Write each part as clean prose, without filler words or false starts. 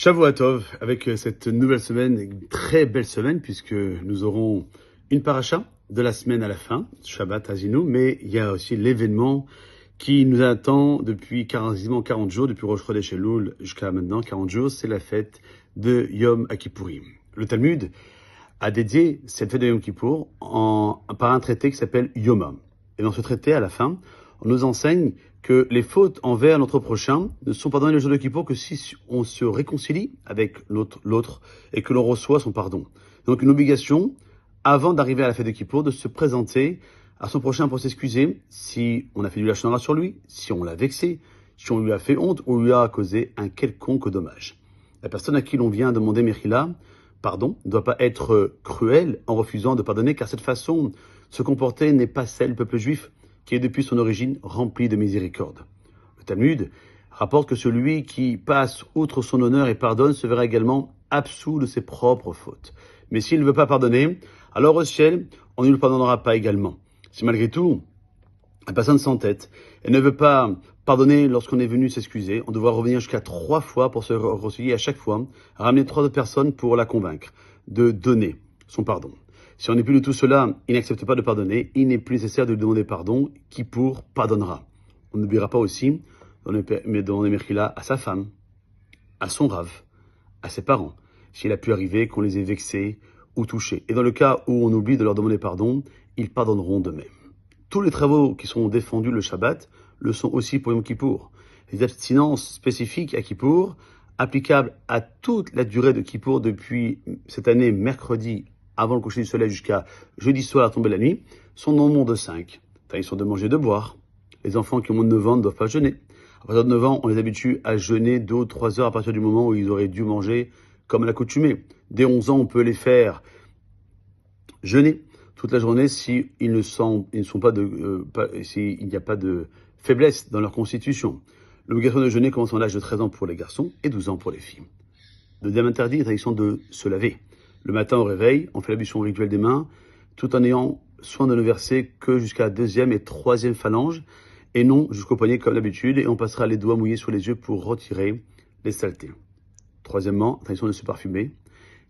Shavua Tov, avec cette nouvelle semaine, une très belle semaine, puisque nous aurons une paracha de la semaine à la fin, Shabbat Azinu, mais il y a aussi l'événement qui nous attend depuis quasiment 40 jours, depuis Rosh Chodesh Elul jusqu'à maintenant, 40 jours, c'est la fête de Yom Kippourim. Le Talmud a dédié cette fête de Yom Kippour par un traité qui s'appelle Yoma. Et dans ce traité, à la fin, on nous enseigne que les fautes envers notre prochain ne sont pardonnées le jour de Kippour que si on se réconcilie avec l'autre et que l'on reçoit son pardon. Donc une obligation, avant d'arriver à la fête de Kippour, de se présenter à son prochain pour s'excuser si on a fait du lachon hara sur lui, si on l'a vexé, si on lui a fait honte ou lui a causé un quelconque dommage. La personne à qui l'on vient demander Mechila, pardon, ne doit pas être cruel en refusant de pardonner, car cette façon de se comporter n'est pas celle du peuple juif, qui est depuis son origine rempli de miséricorde. Le Talmud rapporte que celui qui passe outre son honneur et pardonne se verra également absous de ses propres fautes. Mais s'il ne veut pas pardonner, alors au ciel, on ne le pardonnera pas également. Si malgré tout, la personne s'entête et ne veut pas pardonner lorsqu'on est venu s'excuser, on devra revenir jusqu'à 3 fois pour se réconcilier à chaque fois, ramener 3 autres personnes pour la convaincre de donner son pardon. Si on n'est plus de tout cela, il n'accepte pas de pardonner, il n'est plus nécessaire de lui demander pardon, Kippour pardonnera. On n'oubliera pas aussi de demander Mechila à sa femme, à son rave, à ses parents, s'il a pu arriver qu'on les ait vexés ou touchés. Et dans le cas où on oublie de leur demander pardon, ils pardonneront de même. Tous les travaux qui sont défendus le Shabbat le sont aussi pour Yom Kippour. Les abstinences spécifiques à Kippour, applicables à toute la durée de Kippour depuis cette année, mercredi avant le coucher du soleil jusqu'à jeudi soir à tomber la nuit, sont au nombre de 5. Ils sont de manger et de boire. Les enfants qui ont moins de 9 ans ne doivent pas jeûner. À partir de 9 ans, on les habitue à jeûner 2 ou 3 heures à partir du moment où ils auraient dû manger comme à l'accoutumée. Dès 11 ans, on peut les faire jeûner toute la journée s'il n'y a pas de faiblesse dans leur constitution. L'obligation de jeûner commence à l'âge de 13 ans pour les garçons et 12 ans pour les filles. Le deuxième interdit est l'interdiction de se laver. Le matin au réveil, on fait l'ablution rituelle des mains, tout en ayant soin de ne verser que jusqu'à la 2e et 3e phalange, et non jusqu'au poignet comme d'habitude, et on passera les doigts mouillés sur les yeux pour retirer les saletés. Troisièmement, interdiction de se parfumer.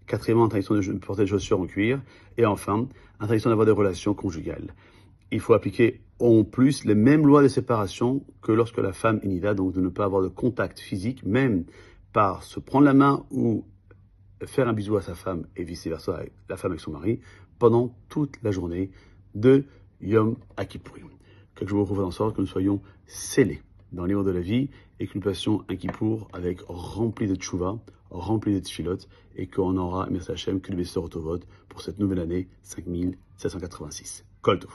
Quatrièmement, interdiction de porter des chaussures en cuir. Et enfin, interdiction d'avoir des relations conjugales. Il faut appliquer en plus les mêmes lois de séparation que lorsque la femme est nida, donc de ne pas avoir de contact physique, même par se prendre la main ou faire un bisou à sa femme et vice-versa, la femme avec son mari, pendant toute la journée de Yom Kippourim. Que je vous retrouve en sorte que nous soyons scellés dans le livre de la vie et que nous passions un Kippour avec rempli de tchouva, rempli de tfilot et qu'on aura, merci Hachem, que le Bessor Tovot pour cette nouvelle année 5786. Kol Tov.